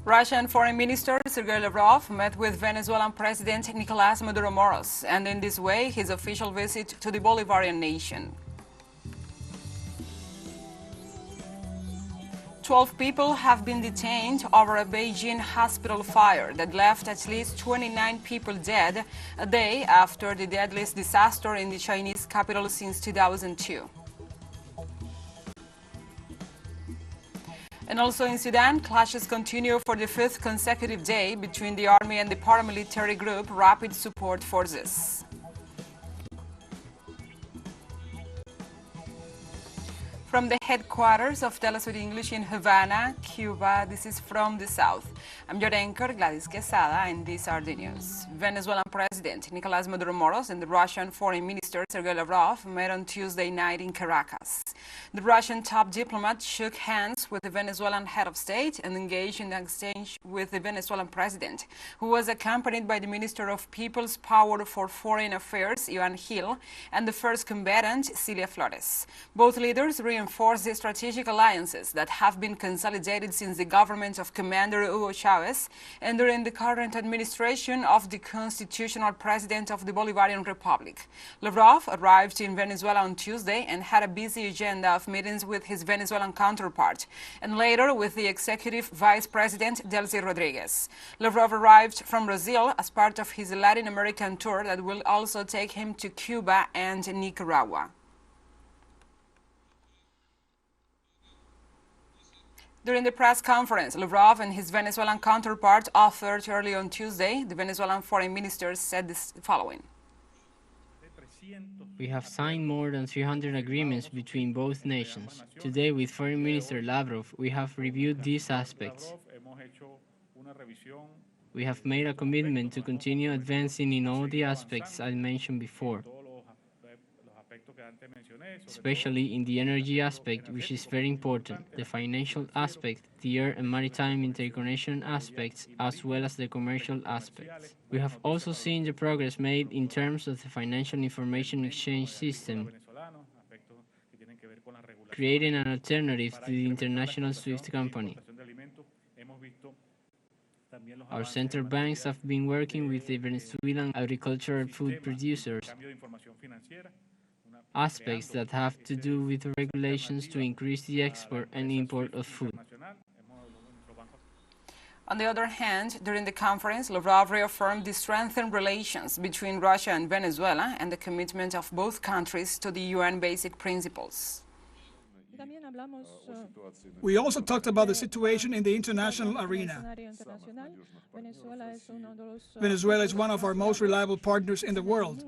Russian Foreign Minister Sergei Lavrov met with Venezuelan President Nicolás Maduro Moros, and in this way his official visit to the Bolivarian nation. 12 people have been detained over a Beijing hospital fire that left at least 29 people dead a day after the deadliest disaster in the Chinese capital since 2002. And also in Sudan, clashes continue for the 5th consecutive day between the army and the paramilitary group Rapid Support Forces. From the headquarters of TeleSUR English in Havana, Cuba, this is From the South. I'm your anchor, Gladys Quesada, and these are the news. Venezuelan President Nicolás Maduro Moros and the Russian Foreign Minister Sergei Lavrov met on Tuesday night in Caracas. The Russian top diplomat shook hands with the Venezuelan head of state and engaged in an exchange with the Venezuelan president, who was accompanied by the Minister of People's Power for Foreign Affairs, Iván Gil, and the first combatant, Cilia Flores. Both leaders reinforced the strategic alliances that have been consolidated since the government of Commander Hugo Chavez and during the current administration of the constitutional president of the Bolivarian Republic. Lavrov arrived in Venezuela on Tuesday and had a busy agenda of meetings with his Venezuelan counterpart and later with the executive vice president Delcy Rodriguez. Lavrov arrived from Brazil as part of his Latin American tour that will also take him to Cuba and Nicaragua. During the press conference, Lavrov and his Venezuelan counterpart offered early on Tuesday, the Venezuelan foreign minister said the following. We have signed more than 300 agreements between both nations. Today, with Foreign Minister Lavrov, we have reviewed these aspects. We have made a commitment to continue advancing in all the aspects I mentioned before, especially in the energy aspect, which is very important, the financial aspect, the air and maritime interconnection aspects, as well as the commercial aspects. We have also seen the progress made in terms of the financial information exchange system, creating an alternative to the international SWIFT company. Our central banks have been working with the Venezuelan agricultural food producers, aspects that have to do with regulations to increase the export and import of food. On the other hand, during the conference, Lavrov reaffirmed the strengthened relations between Russia and Venezuela and the commitment of both countries to the UN basic principles. We also talked about the situation in the international arena. Venezuela is one of our most reliable partners in the world.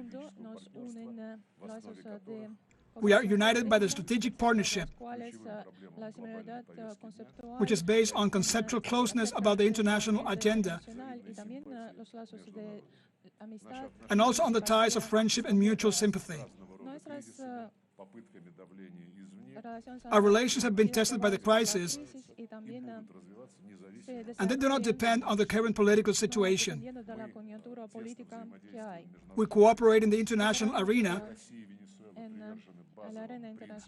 We are united by the strategic partnership, which is based on conceptual closeness about the international agenda, and also on the ties of friendship and mutual sympathy. Our relations have been tested by the crisis, and they do not depend on the current political situation. We cooperate in the international arena,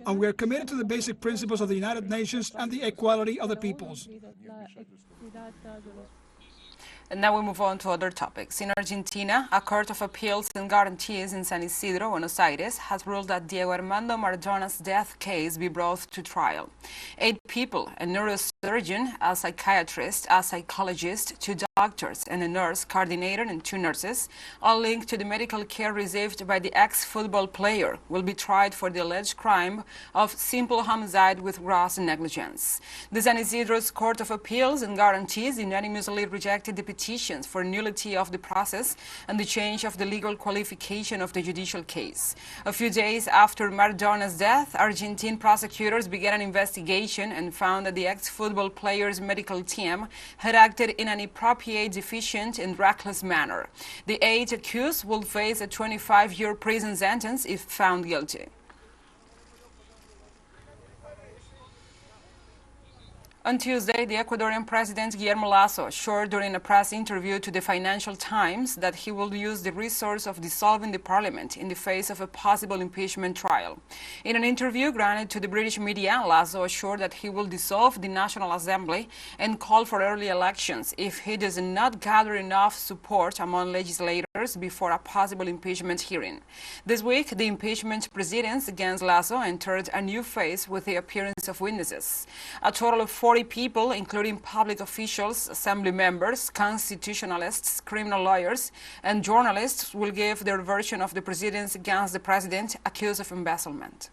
and we are committed to the basic principles of the United Nations and the equality of the peoples. And now we move on to other topics. In Argentina, a court of appeals and guarantees in San Isidro, Buenos Aires, has ruled that Diego Armando Maradona's death case be brought to trial. 8 people, a neurosurgeon, a psychiatrist, a psychologist, 2 doctors and a nurse coordinator and 2 nurses, all linked to the medical care received by the ex-football player, will be tried for the alleged crime of simple homicide with gross negligence. The San Isidro's Court of Appeals and Guarantees unanimously rejected the petitions for nullity of the process and the change of the legal qualification of the judicial case. A few days after Maradona's death, Argentine prosecutors began an investigation and found that the ex-football player's medical team had acted in an inappropriate, deficient and reckless manner. The 8 accused will face a 25-year prison sentence if found guilty. On Tuesday, the Ecuadorian President Guillermo Lasso assured during a press interview to the Financial Times that he will use the resource of dissolving the parliament in the face of a possible impeachment trial. In an interview granted to the British media, Lasso assured that he will dissolve the National Assembly and call for early elections if he does not gather enough support among legislators before a possible impeachment hearing. This week, the impeachment proceedings against Lasso entered a new phase with the appearance of witnesses. A total of 40 people, including public officials, assembly members, constitutionalists, criminal lawyers, and journalists, will give their version of the proceedings against the president accused of embezzlement.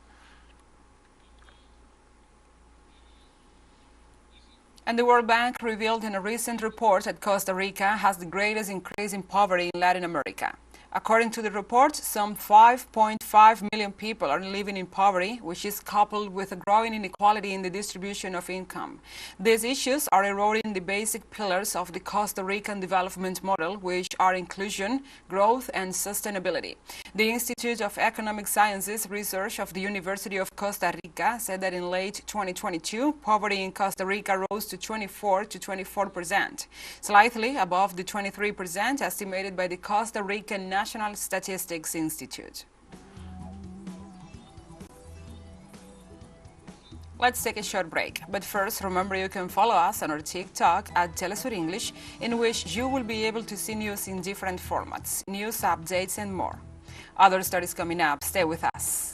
And the World Bank revealed in a recent report that Costa Rica has the greatest increase in poverty in Latin America. According to the report, some 5.5 million people are living in poverty, which is coupled with a growing inequality in the distribution of income. These issues are eroding the basic pillars of the Costa Rican development model, which are inclusion, growth, and sustainability. The Institute of Economic Sciences Research of the University of Costa Rica said that in late 2022, poverty in Costa Rica rose to 24%, slightly above the 23% estimated by the Costa Rican National Statistics Institute. Let's take a short break, but first remember you can follow us on our TikTok at TeleSUR English, in which you will be able to see news in different formats, news updates and more. Other stories coming up, stay with us.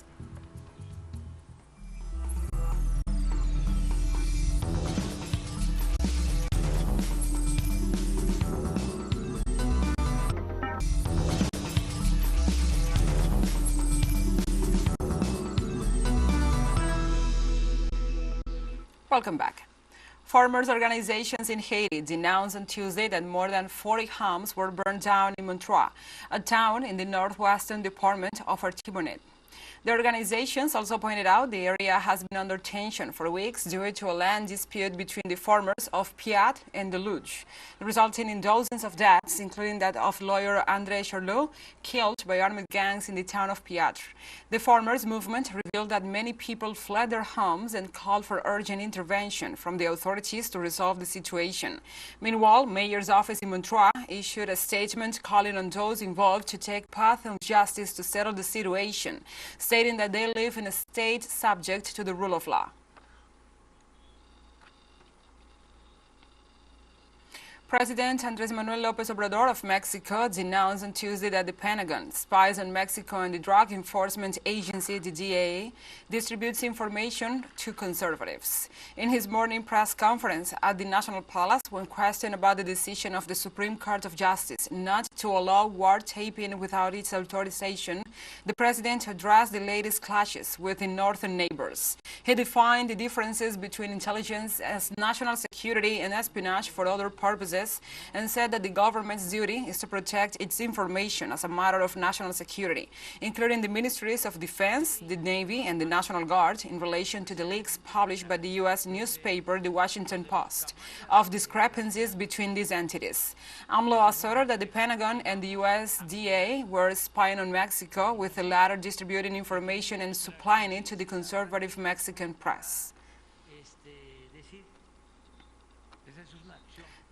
Welcome back. Farmers' organizations in Haiti denounced on Tuesday that more than 40 homes were burned down in Montreux, a town in the northwestern department of Artibonite. The organizations also pointed out the area has been under tension for weeks due to a land dispute between the farmers of Piat and Deluge, resulting in dozens of deaths, including that of lawyer André Charlot, killed by armed gangs in the town of Piat. The farmers' movement revealed that many people fled their homes and called for urgent intervention from the authorities to resolve the situation. Meanwhile, Mayor's office in Montreux issued a statement calling on those involved to take path of justice to settle the situation, stating that they live in a state subject to the rule of law. President Lopez Obrador of Mexico denounced on Tuesday that the Pentagon, spies on Mexico, and the Drug Enforcement Agency, the DEA, distributes information to conservatives. In his morning press conference at the National Palace, when questioned about the decision of the Supreme Court of Justice not to allow war taping without its authorization, the president addressed the latest clashes with the northern neighbors. He defined the differences between intelligence as national security and espionage for other purposes, and said that the government's duty is to protect its information as a matter of national security, including the Ministries of Defense, the Navy, and the National Guard, in relation to the leaks published by the U.S. newspaper The Washington Post of discrepancies between these entities. AMLO asserted that the Pentagon and the U.S. DEA were spying on Mexico, with the latter distributing information and supplying it to the conservative Mexican press.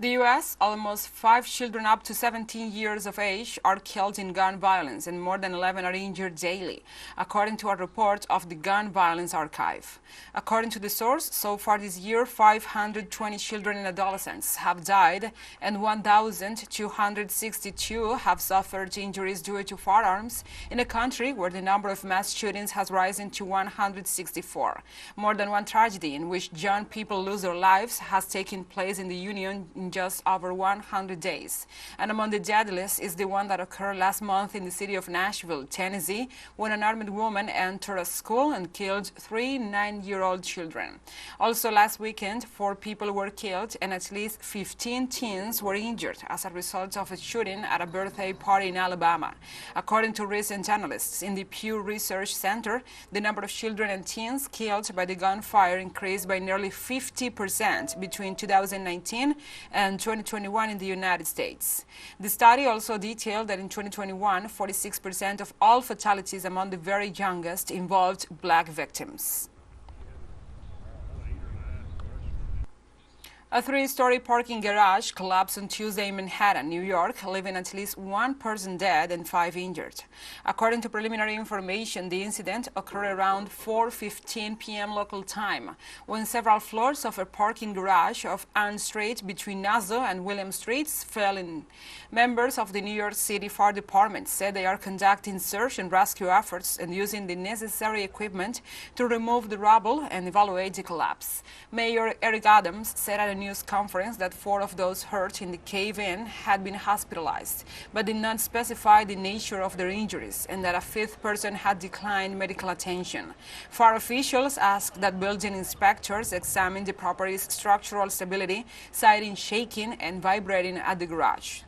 The U.S., almost 5 children up to 17 years of age are killed in gun violence and more than 11 are injured daily, according to a report of the Gun Violence Archive. According to the source, so far this year, 520 children and adolescents have died and 1,262 have suffered injuries due to firearms in a country where the number of mass shootings has risen to 164. More than one tragedy in which young people lose their lives has taken place in the Union in just over 100 days. And among the deadliest is the one that occurred last month in the city of Nashville, Tennessee, when an armed woman entered a school and killed 3 9-year-old children. Also last weekend, 4 people were killed and at least 15 teens were injured as a result of a shooting at a birthday party in Alabama. According to recent analysts in the Pew Research Center, the number of children and teens killed by the gunfire increased by nearly 50% between 2019 and 2021 in the United States. The study also detailed that in 2021, 46% of all fatalities among the very youngest involved black victims. A three-story parking garage collapsed on Tuesday in Manhattan, New York, leaving at least one person dead and 5 injured. According to preliminary information, the incident occurred around 4:15 p.m. local time, when several floors of a parking garage off Ann Street between Nassau and William Streets fell in. Members of the New York City Fire Department said they are conducting search and rescue efforts and using the necessary equipment to remove the rubble and evaluate the collapse. Mayor Eric Adams said at a news conference that 4 of those hurt in the cave-in had been hospitalized, but did not specify the nature of their injuries, and that a 5th person had declined medical attention. Fire officials asked that building inspectors examine the property's structural stability, citing shaking and vibrating at the garage.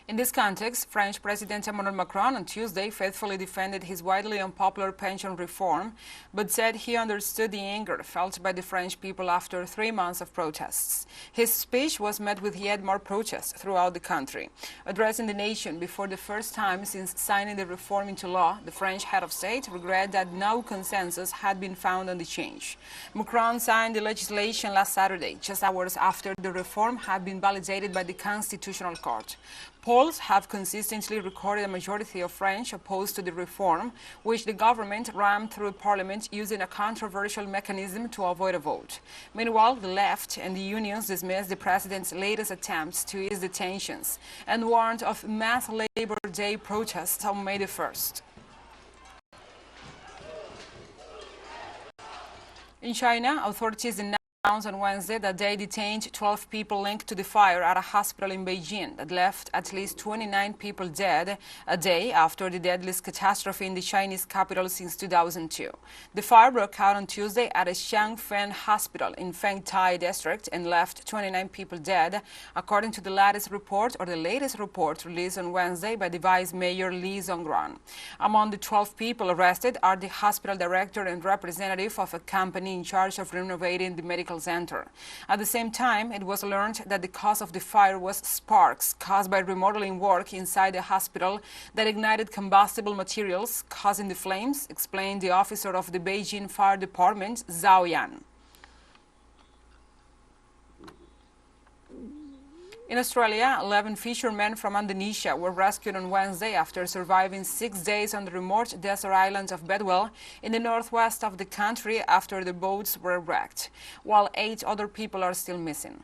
In this context, French President Emmanuel Macron on Tuesday faithfully defended his widely unpopular pension reform, but said he understood the anger felt by the French people after 3 months of protests. His speech was met with yet more protests throughout the country. Addressing the nation before the first time since signing the reform into law, the French head of state regretted that no consensus had been found on the change. Macron signed the legislation last Saturday, just hours after the reform had been validated by the Constitutional Court. Polls have consistently recorded a majority of French opposed to the reform, which the government rammed through Parliament using a controversial mechanism to avoid a vote. Meanwhile, the left and the unions dismissed the president's latest attempts to ease the tensions and warned of mass Labor Day protests on May the 1st. In China, authorities announced on Wednesday that they detained 12 people linked to the fire at a hospital in Beijing that left at least 29 people dead a day after the deadliest catastrophe in the Chinese capital since 2002. The fire broke out on Tuesday at a Xiangfen hospital in Fengtai district and left 29 people dead, according to the latest report released on Wednesday by the Vice Mayor Li Zongguan. Among the 12 people arrested are the hospital director and representative of a company in charge of renovating the medical center. At the same time, it was learned that the cause of the fire was sparks caused by remodeling work inside the hospital that ignited combustible materials, causing the flames, explained the officer of the Beijing Fire Department, Zhao Yan. In Australia, 11 fishermen from Indonesia were rescued on Wednesday after surviving 6 days on the remote desert island of Bedwell in the northwest of the country after the boats were wrecked, while 8 other people are still missing.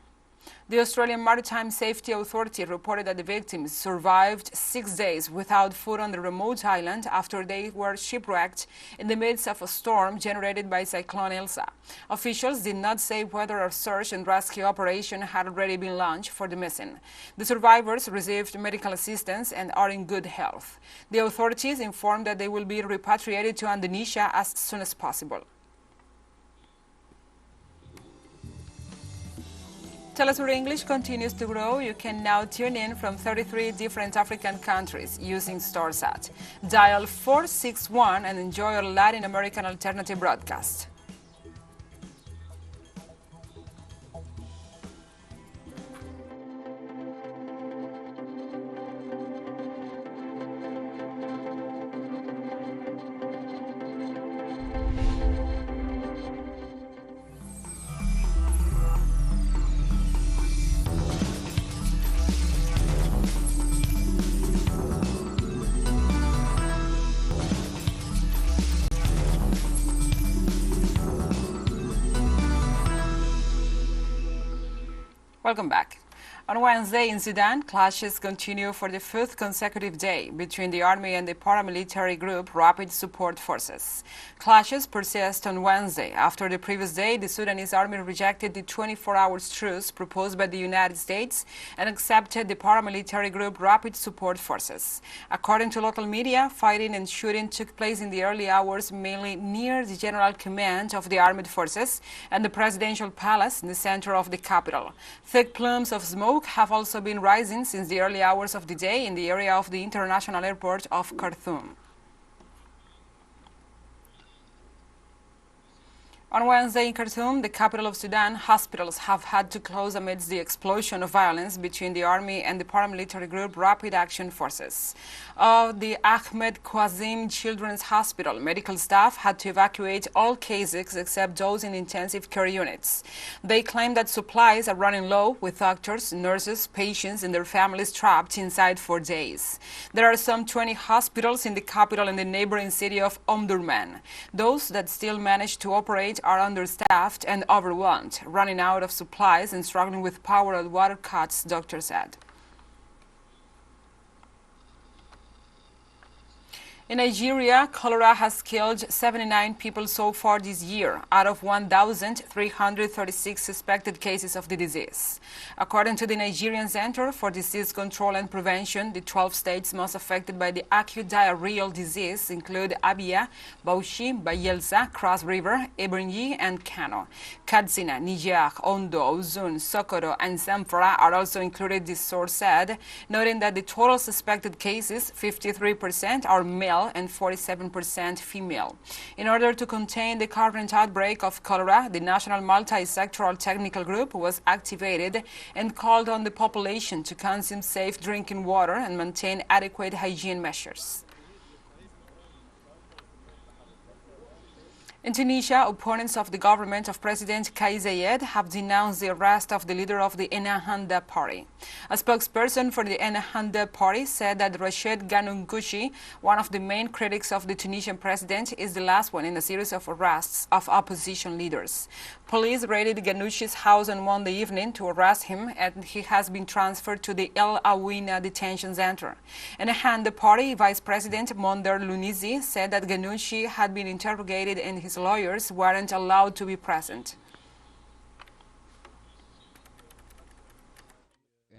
The Australian Maritime Safety Authority reported that the victims survived 6 days without food on the remote island after they were shipwrecked in the midst of a storm generated by Cyclone Elsa. Officials did not say whether a search and rescue operation had already been launched for the missing. The survivors received medical assistance and are in good health. The authorities informed that they will be repatriated to Indonesia as soon as possible. TeleSUR English continues to grow. You can now tune in from 33 different African countries using StarSat. Dial 461 and enjoy our Latin American alternative broadcast. Welcome back. On Wednesday in Sudan, clashes continue for the 5th consecutive day between the army and the paramilitary group Rapid Support Forces. Clashes persist on Wednesday. After the previous day, the Sudanese army rejected the 24-hour truce proposed by the United States and accepted the paramilitary group Rapid Support Forces. According to local media, fighting and shooting took place in the early hours mainly near the general command of the armed forces and the presidential palace in the center of the capital. Thick plumes of smoke have also been rising since the early hours of the day in the area of the international airport of Khartoum. On Wednesday in Khartoum, the capital of Sudan, hospitals have had to close amidst the explosion of violence between the army and the paramilitary group Rapid Action Forces. Of the Ahmed Qasim Children's Hospital, medical staff had to evacuate all cases except those in intensive care units. They claim that supplies are running low, with doctors, nurses, patients and their families trapped inside for days. There are some 20 hospitals in the capital and the neighboring city of Omdurman. Those that still manage to operate are understaffed and overwhelmed, running out of supplies and struggling with power and water cuts, doctors said. In Nigeria, cholera has killed 79 people so far this year, out of 1,336 suspected cases of the disease. According to the Nigerian Center for Disease Control and Prevention, the 12 states most affected by the acute diarrheal disease include Abia, Bauchi, Bayelsa, Cross River, Ebonyi, and Kano. Katsina, Niger, Ondo, Osun, Sokoto, and Zamfara are also included, this source said, noting that the total suspected cases, 53%, are male and 47% female. In order to contain the current outbreak of cholera, the National Multi-Sectoral Technical Group was activated and called on the population to consume safe drinking water and maintain adequate hygiene measures. In Tunisia, opponents of the government of President Kais Saied have denounced the arrest of the leader of the Ennahda party. A spokesperson for the Ennahda party said that Rached Ghannouchi, one of the main critics of the Tunisian president, is the last one in a series of arrests of opposition leaders. Police raided Ghannouchi's house on Monday evening to arrest him, and he has been transferred to the El Awina detention center. Ennahda party vice president Monder Lunizi said that Ghannouchi had been interrogated and his lawyers weren't allowed to be present.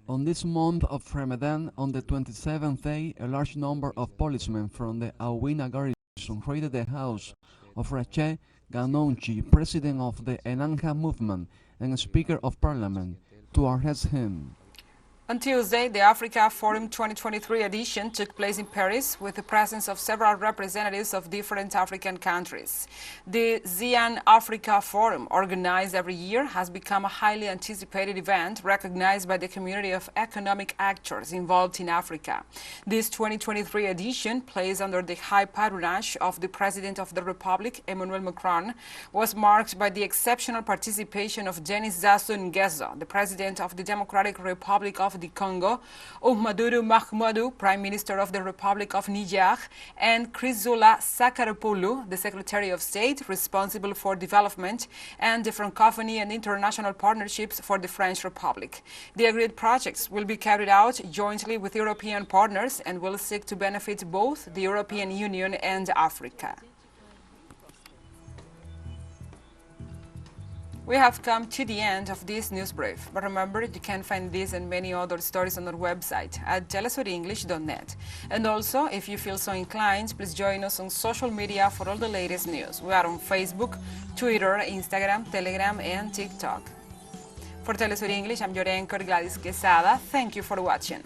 On this month of Ramadan, on the 27th day, a large number of policemen from the Awina garrison raided the house of Rached Ghannouchi, president of the Ennahda movement and Speaker of Parliament, to arrest him. On Tuesday, the Africa Forum 2023 edition took place in Paris with the presence of several representatives of different African countries. The Zian Africa Forum, organized every year, has become a highly anticipated event recognized by the community of economic actors involved in Africa. This 2023 edition, placed under the high patronage of the President of the Republic, Emmanuel Macron, was marked by the exceptional participation of Denis Sassou Nguesso, the President of the Democratic Republic of the Congo, Oumadou Mahamadou, Prime Minister of the Republic of Niger, and Chrysoula Sakarapoulou, the Secretary of State responsible for development and the Francophonie and international partnerships for the French Republic. The agreed projects will be carried out jointly with European partners and will seek to benefit both the European Union and Africa. We have come to the end of this news brief, but remember you can find this and many other stories on our website at telesurenglish.net. And also, if you feel so inclined, please join us on social media for all the latest news. We are on Facebook, Twitter, Instagram, Telegram, and TikTok. For TeleSUR English, I'm your anchor, Gladys Quesada. Thank you for watching.